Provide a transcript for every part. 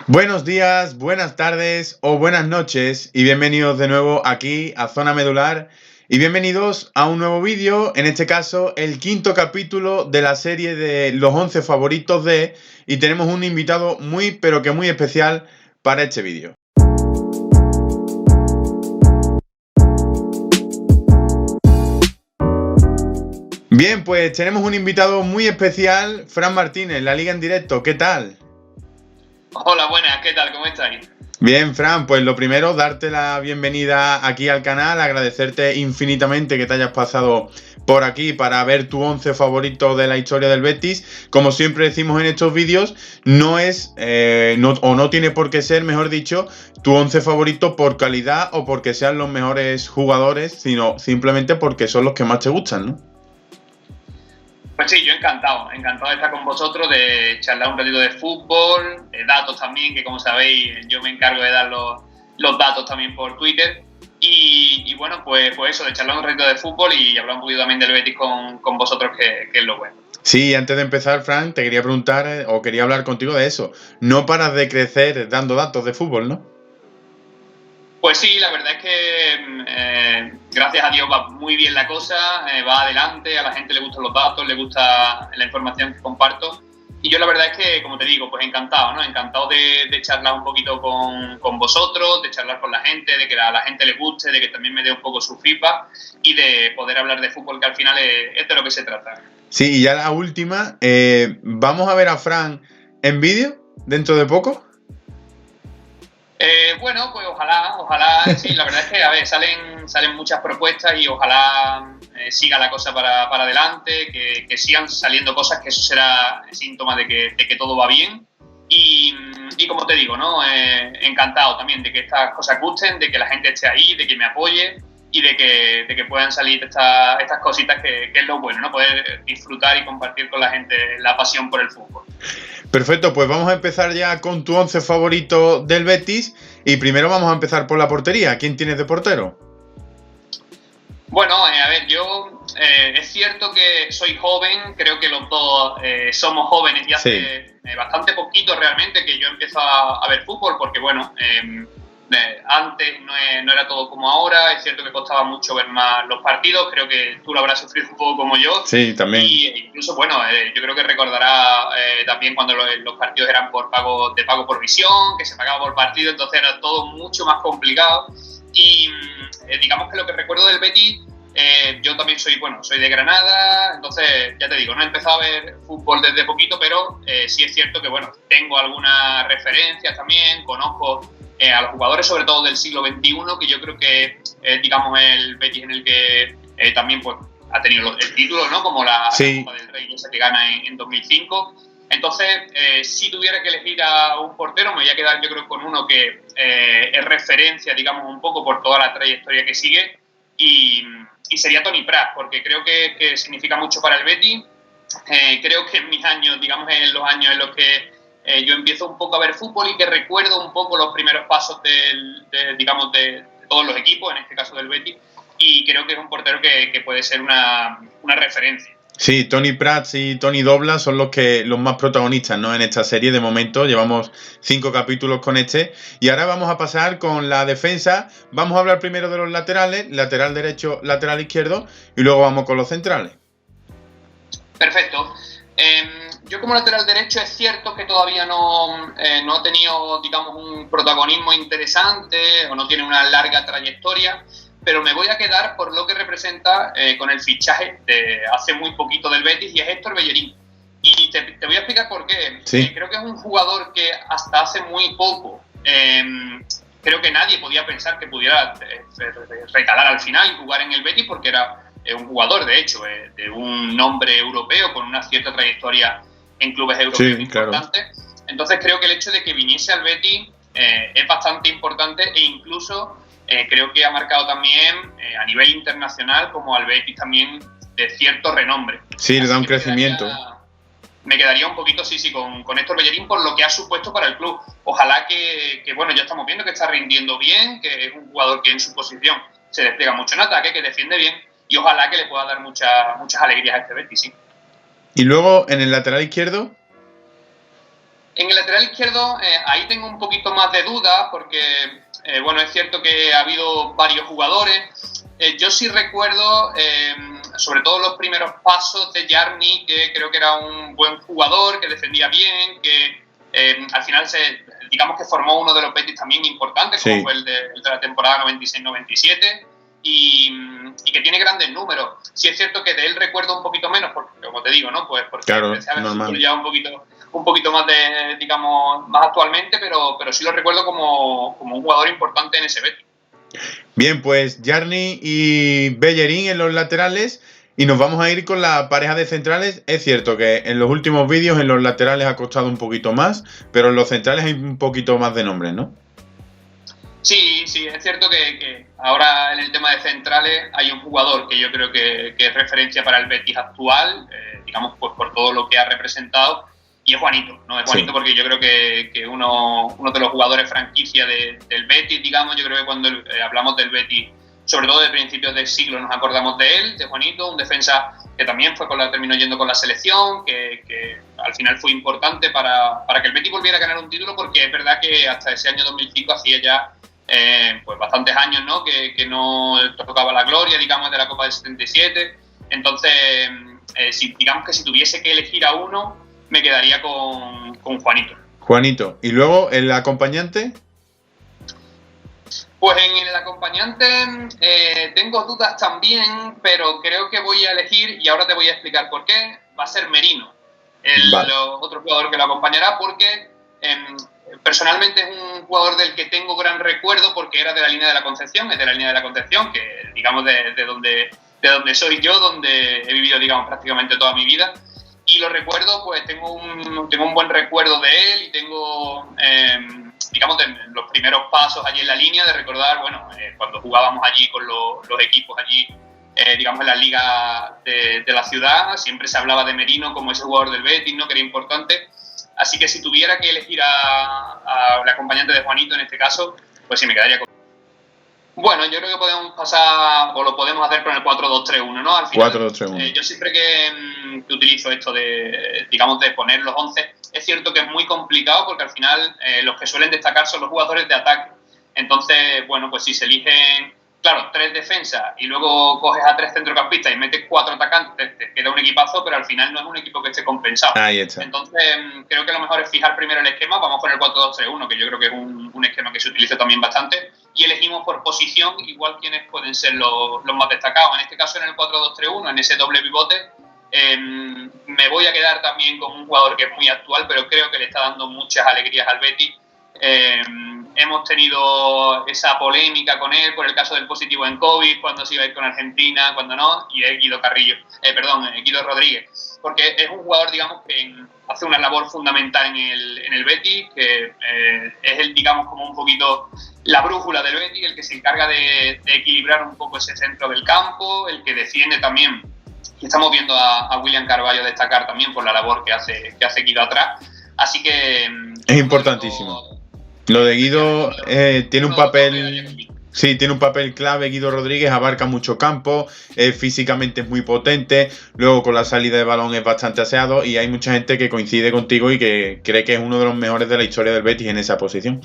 Buenos días, buenas tardes o buenas noches y bienvenidos de nuevo aquí a Zona Medular y bienvenidos a un nuevo vídeo, en este caso el quinto capítulo de la serie de los 11 favoritos de, y tenemos un invitado muy pero que muy especial para este vídeo. Bien, pues tenemos un invitado muy especial, Fran Martínez, La Liga en Directo, ¿qué tal? Hola, buenas, ¿qué tal? ¿Cómo estáis? Bien, Fran, pues lo primero, darte la bienvenida aquí al canal, agradecerte infinitamente que te hayas pasado por aquí para ver tu 11 favorito de la historia del Betis. Como siempre decimos en estos vídeos, no es, no tiene por qué ser, mejor dicho, tu 11 favorito por calidad o porque sean los mejores jugadores, sino simplemente porque son los que más te gustan, ¿no? Pues sí, yo encantado de estar con vosotros, de charlar un ratito de fútbol, de datos también, que como sabéis yo me encargo de dar los datos también por Twitter. Y bueno, pues eso, de charlar un ratito de fútbol y hablar un poquito también del Betis con vosotros, que es lo bueno. Sí, antes de empezar, Fran, te quería preguntar o quería hablar contigo de eso. No paras de crecer dando datos de fútbol, ¿no? Pues sí, la verdad es que gracias a Dios va muy bien la cosa, va adelante, a la gente le gustan los datos, le gusta la información que comparto. Y yo la verdad es que, como te digo, pues encantado, ¿no? Encantado de charlar un poquito con vosotros, de charlar con la gente, de que a la gente le guste, de que también me dé un poco su feedback y de poder hablar de fútbol, que al final es de lo que se trata. Sí, y ya la última, vamos a ver a Fran en vídeo dentro de poco. Bueno, pues ojalá, sí, la verdad es que, a ver, salen muchas propuestas y ojalá siga la cosa para adelante, que sigan saliendo cosas, que eso será síntoma de que todo va bien. Y como te digo, ¿no? Encantado también de que estas cosas gusten, de que la gente esté ahí, de que me apoye y de que puedan salir estas cositas que es lo bueno, ¿no? Poder disfrutar y compartir con la gente la pasión por el fútbol. Perfecto, pues vamos a empezar ya con tu 11 favorito del Betis. Y primero vamos a empezar por la portería. ¿Quién tienes de portero? Bueno, a ver, yo es cierto que soy joven, creo que los dos somos jóvenes y hace bastante poquito realmente que yo empiezo a ver fútbol, porque bueno, antes no era todo como ahora, es cierto que costaba mucho ver más los partidos, creo que tú lo habrás sufrido un poco como yo. Sí, también. Y incluso, bueno, yo creo que recordará también cuando los partidos eran de pago por visión, que se pagaba por partido, entonces era todo mucho más complicado. Y digamos que lo que recuerdo del Betis, yo también soy de Granada, entonces ya te digo, no he empezado a ver fútbol desde poquito, pero sí es cierto que bueno, tengo algunas referencias también, conozco a los jugadores, sobre todo del siglo XXI, que yo creo que digamos el Betis en el que también pues ha tenido el título, ¿no? Como la Copa del Rey, esa que gana en 2005. Entonces, si tuviera que elegir a un portero, me voy a quedar yo creo con uno que es referencia, digamos, un poco por toda la trayectoria que sigue, y sería Toni Prat, porque creo que significa mucho para el Betis. Creo que en mis años, digamos, en los años en los que yo empiezo un poco a ver fútbol y que recuerdo un poco los primeros pasos digamos, de todos los equipos, en este caso del Betis, y creo que es un portero que puede ser una referencia. Sí, Toni Prats y Toni Dobla son los más protagonistas, ¿no? En esta serie de momento. Llevamos 5 capítulos con este. Y ahora vamos a pasar con la defensa. Vamos a hablar primero de los laterales, lateral derecho, lateral izquierdo, y luego vamos con los centrales. Perfecto. Yo como lateral derecho es cierto que todavía no ha tenido, digamos, un protagonismo interesante o no tiene una larga trayectoria, pero me voy a quedar por lo que representa con el fichaje de hace muy poquito del Betis, y es Héctor Bellerín. Y te voy a explicar por qué. Sí. Creo que es un jugador que hasta hace muy poco creo que nadie podía pensar que pudiera recalar al final y jugar en el Betis, porque era un jugador, de hecho, de un nombre europeo con una cierta trayectoria en clubes europeos importantes. Claro. Entonces creo que el hecho de que viniese al Betis es bastante importante, e incluso creo que ha marcado también a nivel internacional como al Betis también de cierto renombre. Sí, le da un crecimiento. Me quedaría un poquito, sí, con Héctor Bellerín por lo que ha supuesto para el club. Ojalá que, bueno, ya estamos viendo que está rindiendo bien, que es un jugador que en su posición se despliega mucho en ataque, que defiende bien, y ojalá que le pueda dar muchas alegrías a este Betis, sí. Y luego, en el lateral izquierdo. En el lateral izquierdo, ahí tengo un poquito más de dudas porque, bueno, es cierto que ha habido varios jugadores. Yo sí recuerdo, sobre todo los primeros pasos de Jarni, que creo que era un buen jugador, que defendía bien, que al final digamos que formó uno de los Betis también importantes, como fue el de la temporada 96-97. Y que tiene grandes números. Sí es cierto que de él recuerdo un poquito menos, porque, como te digo, ¿no? Pues porque empecé a ver fútbol ya un poquito más de, digamos, más actualmente, pero sí lo recuerdo como un jugador importante en ese Betis. Bien, pues Jarni y Bellerín en los laterales, y nos vamos a ir con la pareja de centrales. Es cierto que en los últimos vídeos en los laterales ha costado un poquito más, pero en los centrales hay un poquito más de nombres, ¿no? Sí, es cierto que ahora en el tema de centrales hay un jugador que yo creo que es referencia para el Betis actual, digamos, pues por todo lo que ha representado, y es Juanito, ¿no? Es Juanito porque yo creo que uno de los jugadores franquicia del Betis, digamos, yo creo que cuando hablamos del Betis, sobre todo de principios del siglo, nos acordamos de él, de Juanito, un defensa que también terminó yendo con la selección, que al final fue importante para que el Betis volviera a ganar un título, porque es verdad que hasta ese año 2005 hacía ya pues bastantes años, ¿no? Que no tocaba la gloria, digamos, de la Copa del 77. Entonces, digamos que si tuviese que elegir a uno, me quedaría con Juanito. Juanito. ¿Y luego el acompañante? Pues en el acompañante tengo dudas también, pero creo que voy a elegir, y ahora te voy a explicar por qué, va a ser Merino, otro jugador que lo acompañará, porque personalmente es un jugador del que tengo gran recuerdo porque era de la línea de la Concepción, que digamos de donde soy yo, donde he vivido, digamos, prácticamente toda mi vida, y lo recuerdo, pues tengo un buen recuerdo de él, y tengo, digamos, de los primeros pasos allí en la línea, de recordar, bueno, cuando jugábamos allí con los equipos allí, digamos, en la liga de la ciudad, siempre se hablaba de Merino como ese jugador del Betis, ¿no? Que era importante. Así que si tuviera que elegir al acompañante de Juanito en este caso, pues sí, me quedaría con... Bueno, yo creo que podemos pasar, o lo podemos hacer con el 4-2-3-1, ¿no? Al final, 4-2-3-1. Yo siempre que utilizo esto de, digamos, de poner los 11, es cierto que es muy complicado porque al final los que suelen destacar son los jugadores de ataque. Entonces, bueno, pues si se eligen, claro, 3 defensas y luego coges a 3 centrocampistas y metes 4 atacantes, te queda un equipazo, pero al final no es un equipo que esté compensado. Ahí está. Entonces, creo que lo mejor es fijar primero el esquema. Vamos con el 4-2-3-1, que yo creo que es un esquema que se utiliza también bastante, y elegimos por posición igual quienes pueden ser los más destacados. En este caso, en el 4-2-3-1, en ese doble pivote, me voy a quedar también con un jugador que es muy actual, pero creo que le está dando muchas alegrías al Betis. Hemos tenido esa polémica con él por el caso del positivo en COVID, cuando se iba a ir con Argentina, cuando no, y es Guido Rodríguez, porque es un jugador, digamos, que hace una labor fundamental en el Betis, que es el, digamos, como un poquito la brújula del Betis, el que se encarga de equilibrar un poco ese centro del campo, el que defiende también, y estamos viendo a William Carvalho destacar también por la labor que hace Guido atrás, así que... Es importantísimo. Lo de Guido tiene un papel... Sí, tiene un papel clave. Guido Rodríguez abarca mucho campo, físicamente es muy potente, luego con la salida de balón es bastante aseado, y hay mucha gente que coincide contigo y que cree que es uno de los mejores de la historia del Betis en esa posición.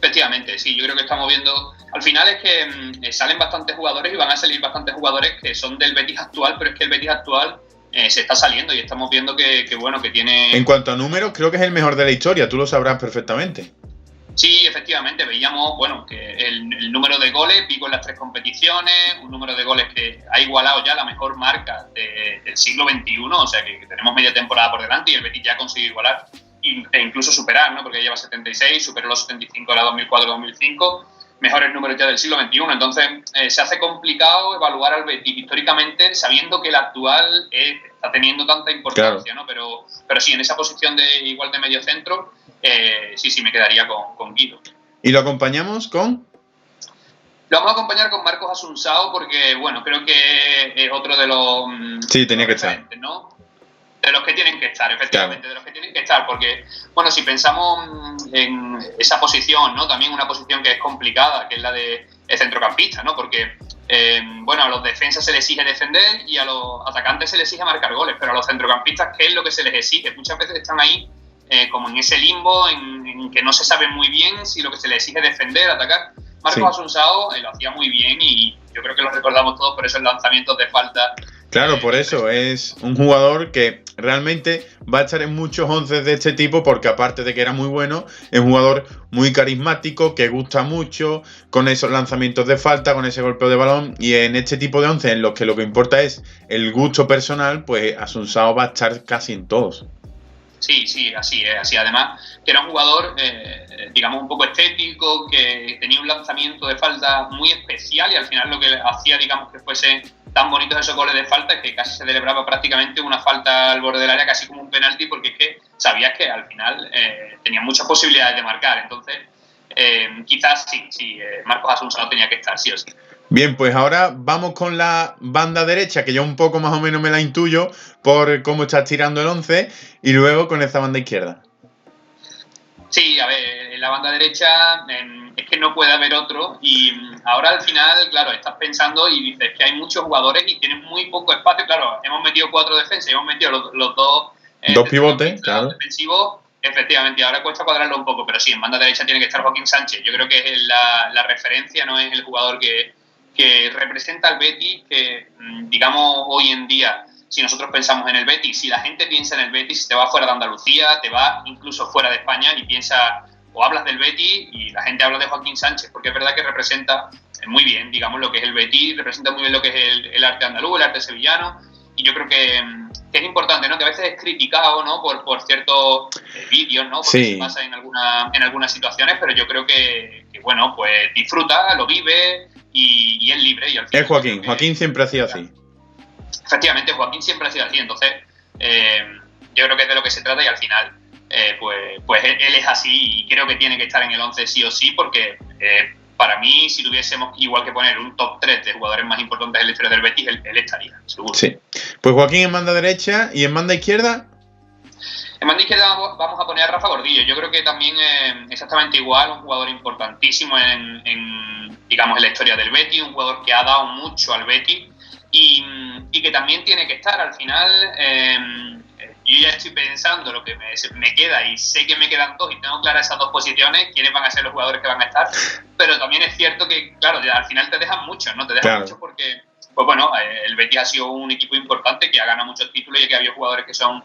Efectivamente, sí, yo creo que estamos viendo... Al final es que salen bastantes jugadores y van a salir bastantes jugadores que son del Betis actual, pero es que el Betis actual se está saliendo y estamos viendo que tiene... En cuanto a números, creo que es el mejor de la historia, tú lo sabrás perfectamente. Sí, efectivamente, veíamos, bueno, que el número de goles, pico en las 3 competiciones, un número de goles que ha igualado ya la mejor marca del siglo XXI, o sea que tenemos media temporada por delante y el Betis ya ha conseguido igualar e incluso superar, ¿no? Porque lleva 76, superó los 75 de la 2004-2005, mejores números ya del siglo XXI. Entonces se hace complicado evaluar al Betis históricamente sabiendo que el actual está teniendo tanta importancia, claro, ¿no? Pero sí, en esa posición igual de medio centro, sí, me quedaría con Guido. ¿Y lo acompañamos con...? Lo vamos a acompañar con Marcos Asunsao porque, bueno, creo que es otro de los... Sí, tenía que estar, ¿no? De los que tienen que estar, efectivamente, claro, de los que tienen que estar, porque, bueno, si pensamos en esa posición, ¿no? También una posición que es complicada, que es la de centrocampista, ¿no? Porque, bueno, a los defensas se les exige defender y a los atacantes se les exige marcar goles, pero a los centrocampistas, ¿qué es lo que se les exige? Muchas veces están ahí como en ese limbo en que no se sabe muy bien si lo que se le exige es defender, atacar. Marcos Assunção lo hacía muy bien y yo creo que lo recordamos todos por esos lanzamientos de falta. Claro, por eso es un jugador que realmente va a estar en muchos once de este tipo, porque aparte de que era muy bueno, es un jugador muy carismático, que gusta mucho, con esos lanzamientos de falta, con ese golpeo de balón, y en este tipo de once en los que lo que importa es el gusto personal, pues Assunção va a estar casi en todos. Sí, así es, así. Además, que era un jugador, digamos, un poco estético, que tenía un lanzamiento de falta muy especial y al final lo que hacía, digamos, que fuese tan bonitos esos goles de falta es que casi se celebraba prácticamente una falta al borde del área, casi como un penalti, porque es que sabías que al final tenía muchas posibilidades de marcar. Entonces, quizás sí, Marcos Assunção tenía que estar, sí o sí. Bien, pues ahora vamos con la banda derecha, que yo un poco más o menos me la intuyo por cómo estás tirando el 11, y luego con esta banda izquierda. Sí, a ver, en la banda derecha es que no puede haber otro y ahora al final, claro, estás pensando y dices que hay muchos jugadores y tienes muy poco espacio. Claro, hemos metido 4 defensas y hemos metido los dos pivotes, claro, defensivos, efectivamente, y ahora cuesta cuadrarlo un poco, pero sí, en banda derecha tiene que estar Joaquín Sánchez. Yo creo que es la referencia, no es el jugador que representa al Betis, que digamos hoy en día, si nosotros pensamos en el Betis, si la gente piensa en el Betis, te va fuera de Andalucía, te va incluso fuera de España y piensa o hablas del Betis y la gente habla de Joaquín Sánchez, porque es verdad que representa muy bien, digamos, lo que es el Betis, representa muy bien lo que es el arte andaluz, el arte sevillano, y yo creo que es importante, ¿no? Que a veces es criticado, ¿no? Por ciertos vídeos, ¿no? Porque se pasa en algunas situaciones, pero yo creo que bueno, pues disfruta, lo vive y es libre. Y al final, es Joaquín siempre ha sido así. Efectivamente, Joaquín siempre ha sido así, entonces yo creo que es de lo que se trata y al final pues él es así y creo que tiene que estar en el 11 sí o sí, porque para mí, si tuviésemos igual que poner un top 3 de jugadores más importantes de la historia del Betis, él estaría, seguro. Sí. Pues Joaquín en banda derecha y en banda izquierda. En banda izquierda vamos a poner a Rafa Gordillo. Yo creo que también exactamente igual, un jugador importantísimo digamos, en la historia del Betis, un jugador que ha dado mucho al Betis y que también tiene que estar. Al final, yo ya estoy pensando lo que me queda y sé que me quedan dos y tengo claras esas dos posiciones, quiénes van a ser los jugadores que van a estar, pero también es cierto que, claro, al final te dejan mucho, ¿no? Te dejan mucho porque, pues bueno, el Betis ha sido un equipo importante que ha ganado muchos títulos y que había jugadores que son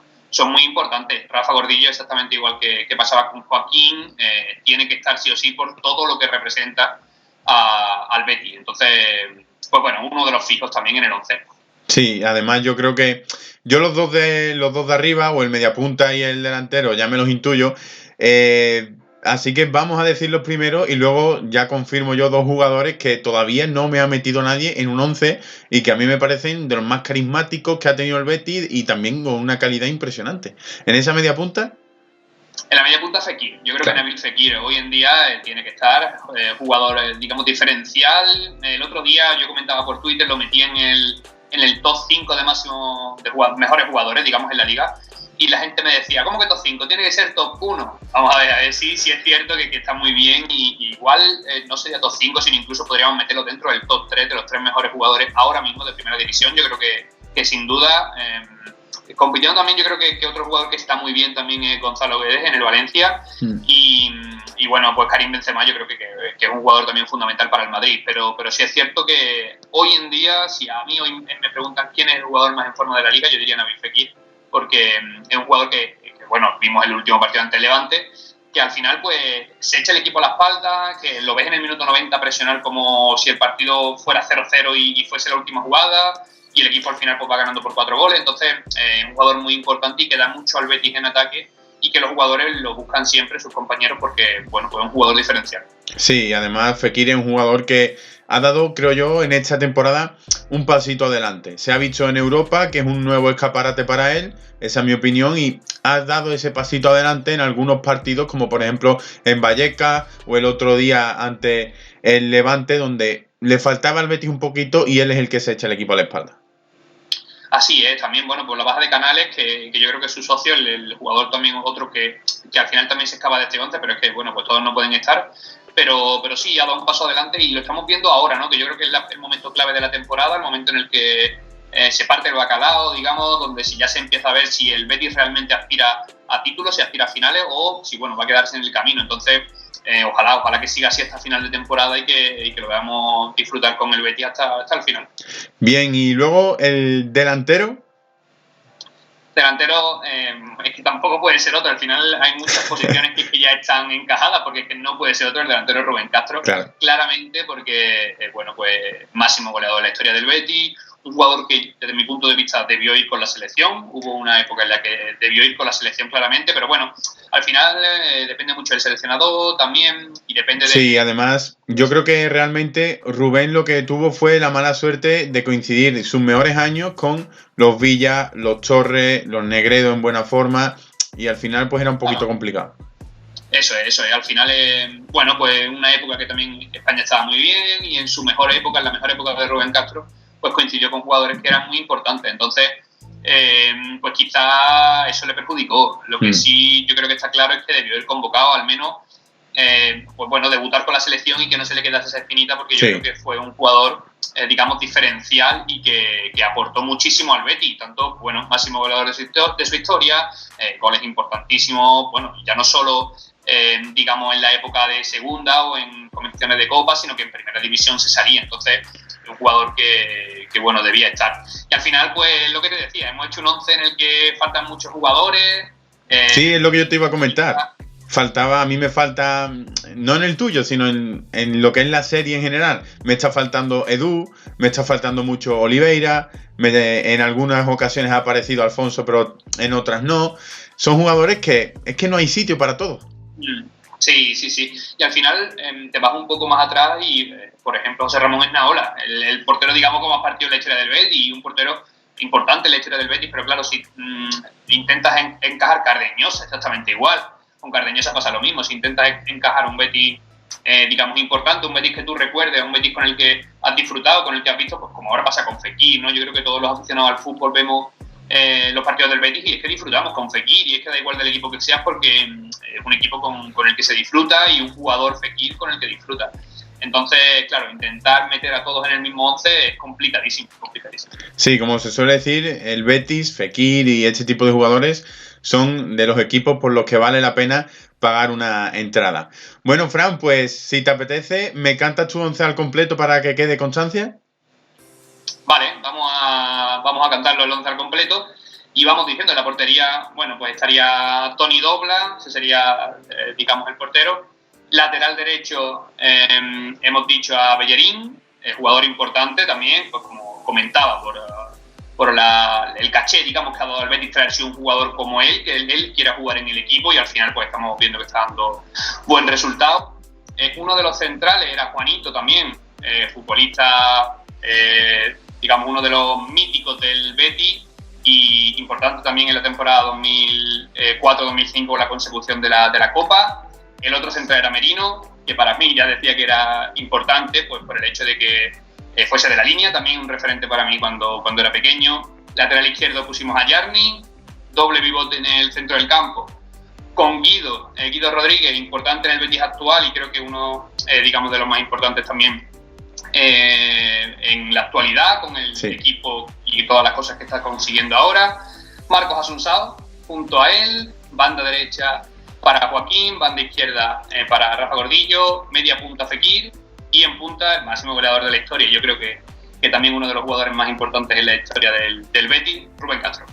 muy importantes. Rafa Gordillo, exactamente igual que pasaba con Joaquín, tiene que estar sí o sí por todo lo que representa al Betis. Entonces, pues bueno, uno de los fijos también en el 11. Sí, además yo creo que yo los dos de arriba, o el mediapunta y el delantero, ya me los intuyo. Así que vamos a decir los primeros y luego ya confirmo yo dos jugadores que todavía no me ha metido nadie en un 11 y que a mí me parecen de los más carismáticos que ha tenido el Betis y también con una calidad impresionante. ¿En esa media punta? En la media punta Fekir. Yo creo que Nabil Fekir hoy en día tiene que estar, jugador, digamos, diferencial. El otro día yo comentaba por Twitter, lo metí en el top 5 de máximo de mejores jugadores, digamos, en la liga. Y la gente me decía, ¿cómo que top 5? Tiene que ser top 1. Vamos a ver si es cierto que está muy bien y igual no sería top 5, sino incluso podríamos meterlo dentro del top 3 de los 3 mejores jugadores ahora mismo de primera división. Yo creo que sin duda, compitiendo también, yo creo que otro jugador que está muy bien también es Gonzalo Guedes en el Valencia. Y bueno, pues Karim Benzema yo creo que es un jugador también fundamental para el Madrid, pero sí es cierto que hoy en día, si a mí hoy me preguntan quién es el jugador más en forma de la liga, yo diría Nabil Fekir, porque es un jugador que bueno, vimos el último partido ante el Levante, que al final pues se echa el equipo a la espalda, que lo ves en el minuto 90 presionar como si el partido fuera 0-0 y fuese la última jugada, y el equipo al final pues va ganando por 4 goles, entonces un jugador muy importante y que da mucho al Betis en ataque, y que los jugadores lo buscan siempre, sus compañeros, porque, bueno, pues es un jugador diferencial. Sí, además Fekir es un jugador que ha dado, creo yo, en esta temporada un pasito adelante. Se ha visto en Europa, que es un nuevo escaparate para él, esa es mi opinión, y ha dado ese pasito adelante en algunos partidos, como por ejemplo en Vallecas o el otro día ante el Levante, donde le faltaba al Betis un poquito y él es el que se echa el equipo a la espalda. Así es, también, bueno, pues la baja de Canales, que yo creo que es su socio, el jugador también otro que al final también se escapa de este 11, pero es que, bueno, pues todos no pueden estar, pero sí, ha dado un paso adelante y lo estamos viendo ahora, ¿no? Que yo creo que es el momento clave de la temporada, el momento en el que se parte el bacalao, digamos, donde si ya se empieza a ver si el Betis realmente aspira a títulos, si aspira a finales o si va a quedarse en el camino. Entonces, ojalá que siga así hasta final de temporada y que lo veamos disfrutar con el Betis hasta el final. Bien, y luego el delantero. Delantero, es que tampoco puede ser otro. Al final hay muchas posiciones que ya están encajadas, porque es que no puede ser otro. El delantero es Rubén Castro, claro. Claramente, porque máximo goleador de la historia del Betis, un jugador que desde mi punto de vista debió ir con la selección. Hubo una época en la que debió ir con la selección claramente, pero bueno, al final depende mucho del seleccionador también y depende de... Sí, además yo creo que realmente Rubén lo que tuvo fue la mala suerte de coincidir en sus mejores años con los Villa, los Torres, los Negredo en buena forma, y al final pues era un poquito complicado. Eso es. Al final, pues una época que también España estaba muy bien, y en su mejor época, en la mejor época de Rubén Castro, pues coincidió con jugadores que eran muy importantes. Entonces, pues quizá eso le perjudicó. Lo que sí yo creo que está claro es que debió haber convocado al menos, debutar con la selección y que no se le quedase esa espinita, porque yo creo que fue un jugador, diferencial y que aportó muchísimo al Betis. Tanto, máximo goleador de su historia, goles importantísimos, ya no solo en la época de segunda o en competiciones de copa, sino que en primera división se salía. Entonces, un jugador que debía estar. Y al final, pues lo que te decía, hemos hecho un 11 en el que faltan muchos jugadores. Sí, es lo que yo te iba a comentar. A mí me falta, no en el tuyo, sino en lo que es la serie en general. Me está faltando Edu, me está faltando mucho Oliveira, en algunas ocasiones ha aparecido Alfonso, pero en otras no. Son jugadores que es que no hay sitio para todos. Sí. Y al final te vas un poco más atrás y, por ejemplo, José Ramón Esnaola, el portero, digamos, como ha partido en la historia del Betis, y un portero importante en la historia del Betis, pero claro, si intentas encajar Cardeñosa, exactamente igual. Con Cardeñosa pasa lo mismo. Si intentas encajar un Betis, digamos, importante, un Betis que tú recuerdes, un Betis con el que has disfrutado, con el que has visto, pues como ahora pasa con Fekir, ¿no? Yo creo que todos los aficionados al fútbol vemos los partidos del Betis y es que disfrutamos con Fekir, y es que da igual del equipo que seas, porque es un equipo con el que se disfruta, y un jugador Fekir con el que disfruta. Entonces, claro, intentar meter a todos en el mismo 11 es complicadísimo. Sí, como se suele decir, el Betis, Fekir y este tipo de jugadores son de los equipos por los que vale la pena pagar una entrada. Bueno, Fran, pues si te apetece, ¿me cantas tu 11 al completo para que quede constancia? Vale, vamos a cantarlo el 11 al completo y vamos diciendo. En la portería, pues estaría Toni Dobla, ese sería, digamos, el portero. Lateral derecho, hemos dicho a Bellerín, jugador importante también, pues como comentaba, por el caché, digamos, que ha dado al Betis traerse un jugador como él, que él quiera jugar en el equipo, y al final pues estamos viendo que está dando buen resultado. Uno de los centrales era Juanito también, futbolista, digamos, uno de los míticos del Betis, y importante también en la temporada 2004-2005 la consecución de la Copa. El otro central era Merino, que para mí ya decía que era importante, pues por el hecho de que fuese de la línea, también un referente para mí cuando era pequeño. Lateral izquierdo pusimos a Yarni, doble pivote en el centro del campo, con Guido Rodríguez, importante en el Betis actual, y creo que uno, digamos, de los más importantes también en la actualidad, con el equipo y todas las cosas que está consiguiendo ahora. Marcos Asunsao, junto a él, banda derecha para Joaquín, banda izquierda para Rafa Gordillo, media punta Fekir, y en punta el máximo goleador de la historia. Yo creo que también uno de los jugadores más importantes en la historia del Betis, Rubén Castro.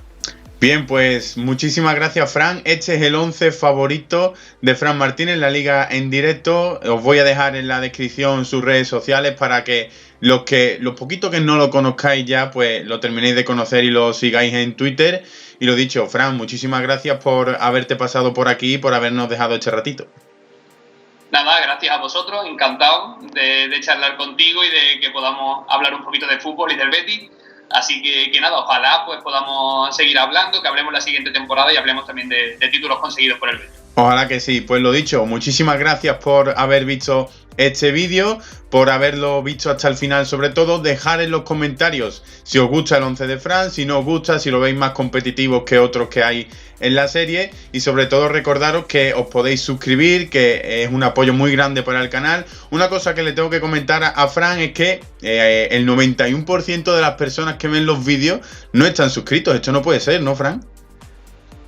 Bien, pues muchísimas gracias, Fran. Este es el 11 favorito de Fran Martínez, la Liga en directo. Os voy a dejar en la descripción sus redes sociales para que los poquitos que no lo conozcáis ya, pues lo terminéis de conocer y lo sigáis en Twitter. Y lo dicho, Fran, muchísimas gracias por haberte pasado por aquí y por habernos dejado este ratito. Nada, gracias a vosotros, encantado de charlar contigo y de que podamos hablar un poquito de fútbol y del Betis. Así que nada, ojalá pues podamos seguir hablando, que hablemos la siguiente temporada y hablemos también de títulos conseguidos por el Betis. Ojalá que sí. Pues lo dicho, muchísimas gracias por haber visto este vídeo, por haberlo visto hasta el final. Sobre todo, dejar en los comentarios si os gusta el 11 de Fran, si no os gusta, si lo veis más competitivos que otros que hay en la serie, y sobre todo recordaros que os podéis suscribir, que es un apoyo muy grande para el canal. Una cosa que le tengo que comentar a Fran es que el 91% de las personas que ven los vídeos no están suscritos. Esto no puede ser, ¿no, Fran?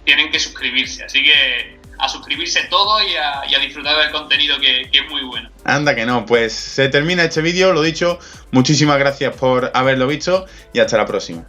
tienen que suscribirse. Así que a suscribirse todo y a disfrutar del contenido que es muy bueno. Anda que no, pues se termina este vídeo, lo dicho, muchísimas gracias por haberlo visto y hasta la próxima.